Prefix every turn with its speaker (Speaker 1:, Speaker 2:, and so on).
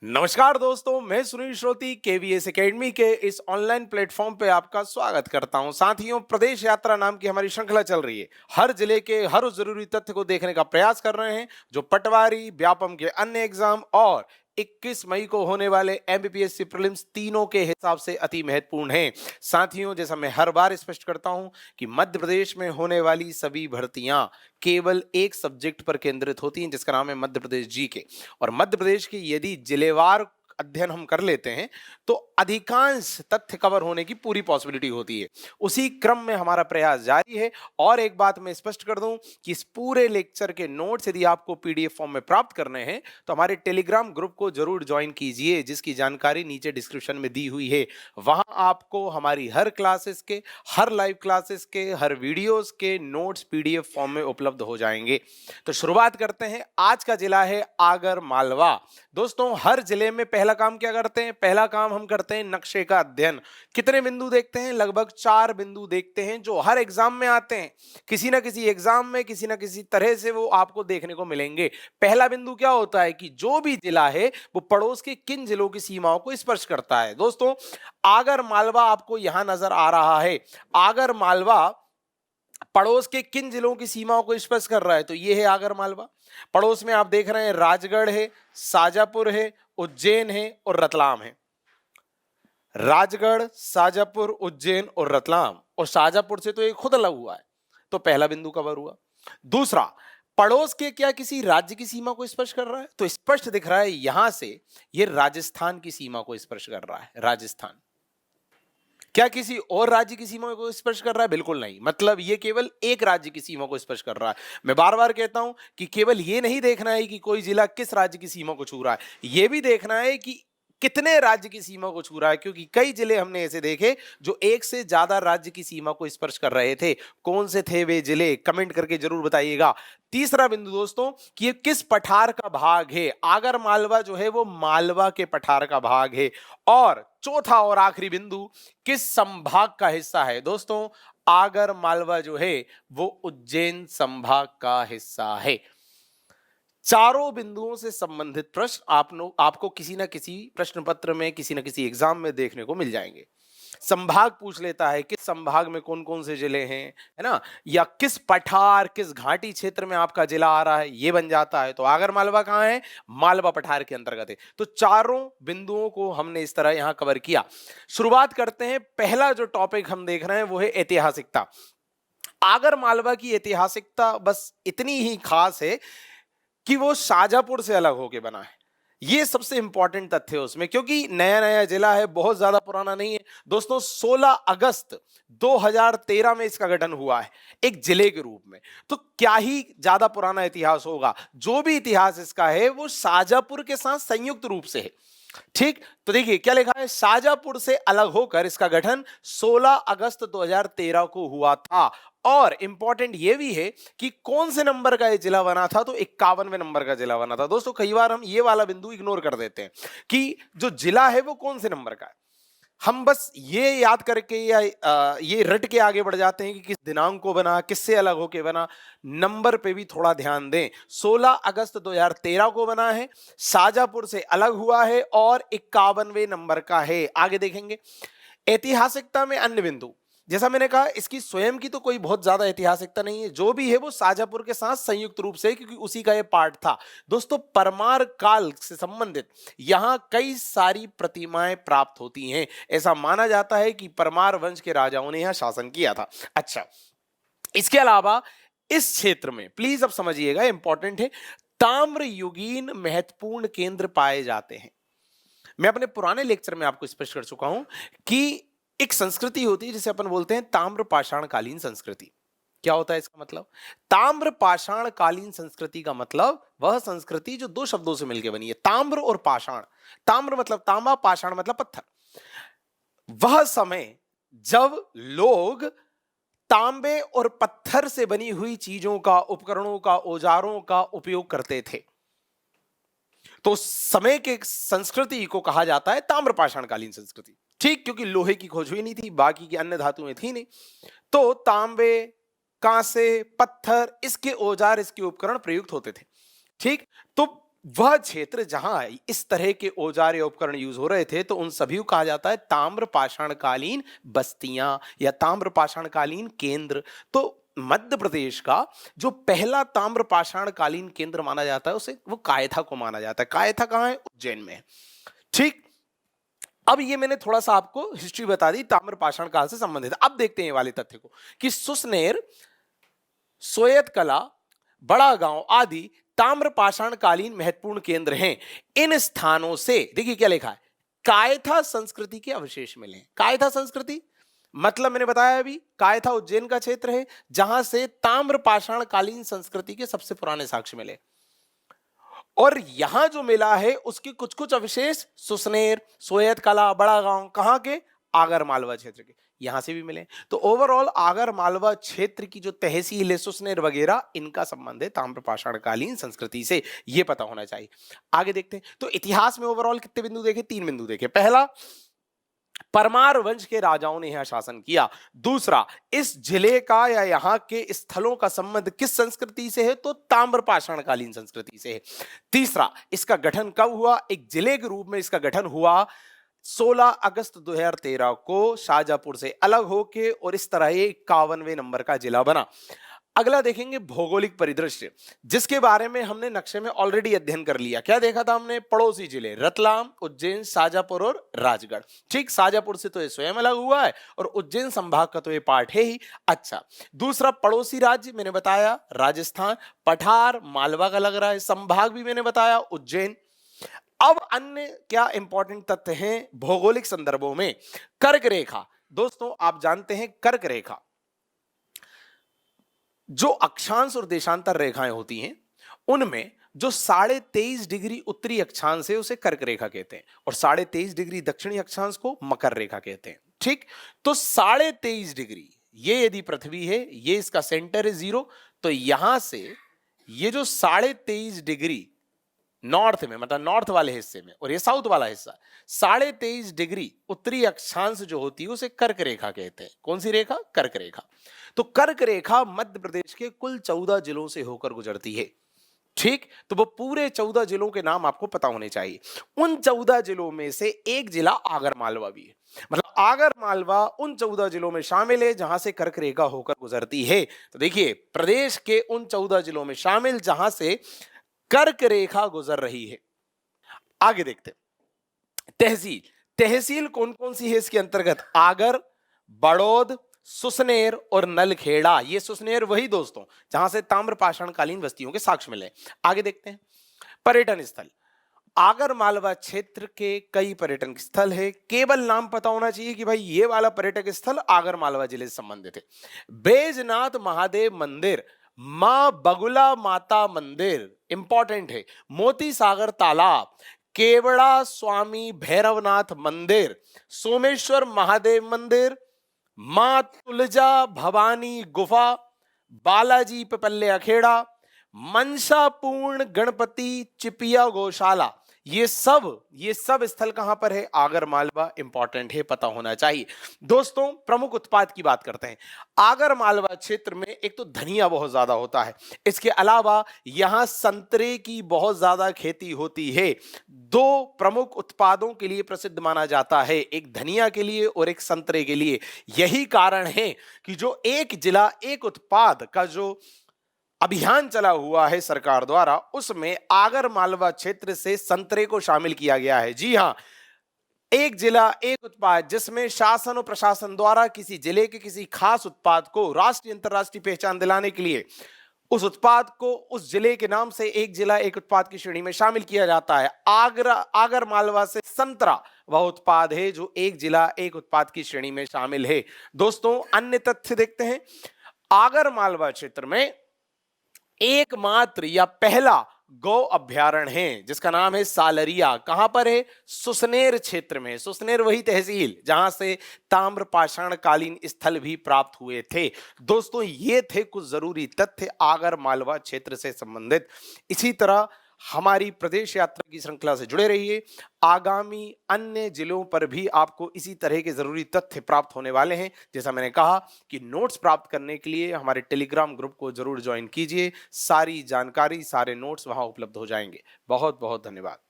Speaker 1: नमस्कार दोस्तों, मैं सुनील श्रोती केवीएस एकेडमी के इस ऑनलाइन प्लेटफॉर्म पे आपका स्वागत करता हूं। साथियों, प्रदेश यात्रा नाम की हमारी श्रृंखला चल रही है। हर जिले के हर उस जरूरी तथ्य को देखने का प्रयास कर रहे हैं जो पटवारी, व्यापम के अन्य एग्जाम और 21 मई को होने वाले एमपीपीएससी प्रीलिम्स तीनों के हिसाब से अति महत्वपूर्ण हैं। साथियों, जैसा मैं हर बार स्पष्ट करता हूं कि मध्य प्रदेश में होने वाली सभी भर्तियां केवल एक सब्जेक्ट पर केंद्रित होती हैं, जिसका नाम है मध्य प्रदेश जीके। और मध्य प्रदेश की यदि जिलेवार अध्ययन हम कर लेते हैं तो अधिकांश तथ्य कवर होने की पूरी पॉसिबिलिटी होती है। उसी क्रम में हमारा प्रयास जारी है। और एक बात मैं स्पष्ट कर दूं कि इस पूरे लेक्चर के नोट्स यदि आपको पीडीएफ फॉर्म में प्राप्त करने हैं तो हमारे टेलीग्राम ग्रुप को जरूर ज्वाइन कीजिए, जिसकी जानकारी नीचे डिस्क्रिप्शन में दी हुई है। वहां आपको हमारी हर क्लासेस के, हर लाइव क्लासेस के, हर वीडियोस के नोट्स पीडीएफ फॉर्म में उपलब्ध हो जाएंगे। तो शुरुआत करते हैं। आज का जिला है आगर मालवा। दोस्तों, हर जिले में पहला काम क्या करते हैं? पहला काम हम करते हैं नक्शे का अध्ययन। कितने बिंदु देखते हैं? लगभग 4 बिंदु देखते हैं जो हर एग्जाम में आते हैं। किसी ना किसी एग्जाम में किसी ना किसी तरह से वो आपको देखने को मिलेंगे। पहला बिंदु क्या होता है कि जो भी जिला है वो पड़ोस के किन जिलों की सीमाओं को स्पर्श करता है। दोस्तों, आगर मालवा आपको यहां नजर आ रहा है। आगर मालवा पड़ोस के किन जिलों की सीमाओं को स्पर्श कर रहा है? तो ये है आगर मालवा। पड़ोस में आप देख रहे हैं राजगढ़ है, शाजापुर है, उज्जैन है और रतलाम है। राजगढ़, शाजापुर, उज्जैन और रतलाम। और शाजापुर से तो ये खुद अलग हुआ है, तो पहला बिंदु कवर हुआ। दूसरा, पड़ोस के क्या किसी राज्य की सीमा को स्पर्श कर रहा है? तो स्पष्ट दिख रहा है यहां से ये राजस्थान की सीमा को स्पर्श कर रहा है। राजस्थान क्या किसी और राज्य की सीमा को स्पर्श कर रहा है? बिल्कुल नहीं। मतलब ये केवल एक राज्य की सीमा को स्पर्श कर रहा है। मैं बार बार कहता हूं कि केवल ये नहीं देखना है कि कोई जिला किस राज्य की सीमा को छू रहा है, ये भी देखना है कि कितने राज्य की सीमा को छू रहा है, क्योंकि कई जिले हमने ऐसे देखे जो एक से ज्यादा राज्य की सीमा को स्पर्श कर रहे थे। कौन से थे वे जिले? कमेंट करके जरूर बताइएगा। तीसरा बिंदु दोस्तों कि ये किस पठार का भाग है? आगर मालवा जो है वो मालवा के पठार का भाग है। और चौथा और आखिरी बिंदु, किस संभाग का हिस्सा है? दोस्तों, आगर मालवा जो है वो उज्जैन संभाग का हिस्सा है। चारों बिंदुओं से संबंधित प्रश्न आपको किसी ना किसी प्रश्न पत्र में, किसी ना किसी एग्जाम में देखने को मिल जाएंगे। संभाग पूछ लेता है किस संभाग में कौन कौन से जिले हैं, है ना, या किस पठार, किस घाटी क्षेत्र में आपका जिला आ रहा है, ये बन जाता है। तो आगर मालवा कहां है? मालवा पठार के अंतर्गत है। तो चारों बिंदुओं को हमने इस तरह यहां कवर किया। शुरुआत करते हैं। पहला जो टॉपिक हम देख रहे हैं वो है ऐतिहासिकता। आगर मालवा की ऐतिहासिकता बस इतनी ही खास है कि वो शाजापुर से अलग होके बना है। ये सबसे इंपॉर्टेंट तथ्य है उसमें, क्योंकि नया नया जिला है, बहुत ज्यादा पुराना नहीं है। दोस्तों, 16 अगस्त 2013 में इसका गठन हुआ है एक जिले के रूप में। तो क्या ही ज्यादा पुराना इतिहास होगा। जो भी इतिहास इसका है वो शाजापुर के साथ संयुक्त रूप से है। ठीक, तो देखिए क्या लिखा है, शाजापुर से अलग होकर इसका गठन 16 अगस्त 2013 को हुआ था। और इंपॉर्टेंट यह भी है कि कौन से नंबर का ये जिला बना था? तो 51वें नंबर का जिला बना था। दोस्तों, कई बार हम ये वाला बिंदु इग्नोर कर देते हैं कि जो जिला है वो कौन से नंबर का है। हम बस ये याद करके या ये रट के आगे बढ़ जाते हैं कि किस दिनांक को बना, किससे अलग होके बना। नंबर पे भी थोड़ा ध्यान दें। 16 अगस्त 2013 को बना है, शाजापुर से अलग हुआ है और 51वें नंबर का है। आगे देखेंगे ऐतिहासिकता में अन्य बिंदु। जैसा मैंने कहा, इसकी स्वयं की तो कोई बहुत ज्यादा ऐतिहासिकता नहीं है। जो भी है वो शाजापुर के साथ संयुक्त रूप से, क्योंकि उसी का ये पार्ट था। दोस्तों, परमार काल से संबंधित यहां कई सारी प्रतिमाएं प्राप्त होती हैं। ऐसा माना जाता है कि परमार वंश के राजाओं ने यहां शासन किया था। अच्छा, इसके अलावा इस क्षेत्र में प्लीज अब समझिएगा, इंपॉर्टेंट है, ताम्र युगीन महत्वपूर्ण केंद्र पाए जाते हैं। मैं अपने पुराने लेक्चर में आपको स्पष्ट कर चुका हूं कि एक संस्कृति होती है जिसे अपन बोलते हैं ताम्र पाषाण कालीन संस्कृति। क्या होता है इसका मतलब? ताम्र पाषाण कालीन संस्कृति का मतलब वह संस्कृति जो दो शब्दों से मिलकर बनी है, ताम्र और पाषाण। ताम्र मतलब तांबा, पाषाण मतलब पत्थर। वह समय जब लोग तांबे और पत्थर से बनी हुई चीजों का, उपकरणों का, औजारों का उपयोग करते थे, तो समय के संस्कृति को कहा जाता है ताम्रपाषाण कालीन संस्कृति। ठीक, क्योंकि लोहे की खोज हुई नहीं थी, बाकी की अन्य धातुएं थी नहीं, तो तांबे, कांसे, पत्थर, इसके औजार, इसके उपकरण प्रयुक्त होते थे। ठीक, तो वह क्षेत्र जहां इस तरह के औजार या उपकरण यूज हो रहे थे तो उन सभी को कहा जाता है ताम्र पाषाणकालीन बस्तियां या ताम्र पाषाणकालीन केंद्र। तो मध्य प्रदेश का जो पहला ताम्र पाषाणकालीन केंद्र माना जाता है उसे वो कायथा को माना जाता है। कायथा कहां है? उज्जैन में है। ठीक, अब ये मैंने थोड़ा सा आपको हिस्ट्री बता दी ताम्र पाषाण काल से संबंधित। अब देखते हैं ये वाले तथ्य को कि सुसनेर, सोयत कला, बड़ा गांव आदि ताम्र पाषाण कालीन महत्वपूर्ण केंद्र हैं। इन स्थानों से देखिए क्या लिखा है, कायथा संस्कृति के अवशेष मिले। कायथा संस्कृति मतलब मैंने बताया अभी, कायथा उज्जैन का क्षेत्र है जहां से ताम्र पाषाण कालीन संस्कृति के सबसे पुराने साक्ष्य मिले। और यहां जो मिला है उसके कुछ कुछ अवशेष सुसनेर, सोयत कला, बड़ा गांव कहां के? आगर मालवा क्षेत्र के, यहां से भी मिले। तो ओवरऑल आगर मालवा क्षेत्र की जो तहसील है, सुसनेर वगैरह, इनका संबंध है ताम्र पाषाणकालीन संस्कृति से, यह पता होना चाहिए। आगे देखते हैं। तो इतिहास में ओवरऑल कितने बिंदु देखे? 3 बिंदु देखे। पहला, परमार वंश के राजाओं ने यहां शासन किया। दूसरा, इस जिले का या यहां के स्थलों का संबंध किस संस्कृति से है? तो ताम्र पाषाणकालीन संस्कृति से है। तीसरा, इसका गठन कब हुआ? एक जिले के रूप में इसका गठन हुआ 16 अगस्त 2013 को शाहजहांपुर से अलग होके, और इस तरह ये 51वें नंबर का जिला बना। अगला देखेंगे भौगोलिक परिदृश्य, जिसके बारे में हमने नक्शे में ऑलरेडी अध्ययन कर लिया। क्या देखा था हमने? पड़ोसी जिले रतलाम, उज्जैन, शाहजहांपुर और राजगढ़। ठीक, शाहजहांपुर से तो ये स्वयं अलग हुआ है और उज्जैन संभाग का तो ये पार्ट है ही। अच्छा, दूसरा पड़ोसी राज्य मैंने बताया राजस्थान, पठार मालवा का लग रहा है, संभाग भी मैंने बताया उज्जैन। अब अन्य क्या इंपॉर्टेंट तथ्य हैं भौगोलिक संदर्भों में? कर्क रेखा। दोस्तों आप जानते हैं कर्क रेखा, जो अक्षांश और देशांतर रेखाएं होती हैं उनमें जो 23.5 डिग्री उत्तरी अक्षांश है उसे कर्क रेखा कहते हैं, और 23.5 डिग्री दक्षिणी अक्षांश को मकर रेखा कहते हैं। ठीक, तो 23.5 डिग्री ये यदि पृथ्वी है, ये इसका सेंटर है 0, तो यहां से ये जो 23.5 डिग्री नॉर्थ में, मतलब नॉर्थ वाले हिस्से में, और ये साउथ वाला हिस्सा, 23.5 डिग्री उत्तरी अक्षांश जो होती है उसे कर्क रेखा कहते हैं। कौन सी रेखा? कर्क रेखा। तो कर्क रेखा मध्य प्रदेश के कुल 14 जिलों से होकर गुजरती है। ठीक, तो वो पूरे 14 जिलों के नाम आपको पता होने चाहिए। उन 14 जिलों में से एक जिला आगर मालवा भी है, मतलब आगर मालवा उन 14 जिलों में शामिल है जहां से कर्क रेखा होकर गुजरती है। तो देखिए, प्रदेश के उन 14 जिलों में शामिल जहां से कर्क रेखा गुजर रही है। आगे देखते हैं। तहसील, तहसील कौन कौन सी है इसके अंतर्गत? आगर, बड़ौद, सुसनेर और नलखेड़ा। ये सुसनेर वही दोस्तों जहां से ताम्र पाषाणकालीन बस्तियों के साक्ष्य मिले। आगे देखते हैं। पर्यटन स्थल, आगर मालवा क्षेत्र के कई पर्यटन स्थल है। केवल नाम पता होना चाहिए कि भाई ये वाला पर्यटक स्थल आगर मालवा जिले से संबंधित है। बैजनाथ महादेव मंदिर, मां बगुला माता मंदिर इंपॉर्टेंट है, मोती सागर तालाब, केवड़ा स्वामी भैरवनाथ मंदिर, सोमेश्वर महादेव मंदिर, मां तुलजा भवानी गुफा, बालाजी पिपल्ले अखेड़ा, मनसापूर्ण गणपति चिपिया गौशाला, ये सब स्थल कहां पर है? आगर मालवा। इंपॉर्टेंट है, पता होना चाहिए। दोस्तों प्रमुख उत्पाद की बात करते हैं। आगर मालवा क्षेत्र में एक तो धनिया बहुत ज्यादा होता है, इसके अलावा यहां संतरे की बहुत ज्यादा खेती होती है। 2 प्रमुख उत्पादों के लिए प्रसिद्ध माना जाता है, एक धनिया के लिए और एक संतरे के लिए। यही कारण है कि जो एक जिला एक उत्पाद का जो अभियान चला हुआ है सरकार द्वारा, उसमें आगर मालवा क्षेत्र से संतरे को शामिल किया गया है। जी हां, एक जिला एक उत्पाद, जिसमें शासन और प्रशासन द्वारा किसी जिले के किसी खास उत्पाद को राष्ट्रीय अंतरराष्ट्रीय पहचान दिलाने के लिए उस उत्पाद को उस जिले के नाम से एक जिला एक उत्पाद की श्रेणी में शामिल किया जाता है। आगर मालवा से संतरा वह उत्पाद है जो एक जिला एक उत्पाद की श्रेणी में शामिल है। दोस्तों अन्य तथ्य देखते हैं। आगर मालवा क्षेत्र में एकमात्र या पहला गौ अभ्यारण्य है जिसका नाम है सालरिया। कहां पर है? सुसनेर क्षेत्र में। सुसनेर वही तहसील जहां से ताम्र पाषाणकालीन स्थल भी प्राप्त हुए थे। दोस्तों ये थे कुछ जरूरी तथ्य आगर मालवा क्षेत्र से संबंधित। इसी तरह हमारी प्रदेश यात्रा की श्रृंखला से जुड़े रहिए। आगामी अन्य जिलों पर भी आपको इसी तरह के ज़रूरी तथ्य प्राप्त होने वाले हैं। जैसा मैंने कहा कि नोट्स प्राप्त करने के लिए हमारे टेलीग्राम ग्रुप को ज़रूर जॉइन कीजिए। सारी जानकारी, सारे नोट्स वहाँ उपलब्ध हो जाएँगे। बहुत-बहुत धन्यवाद।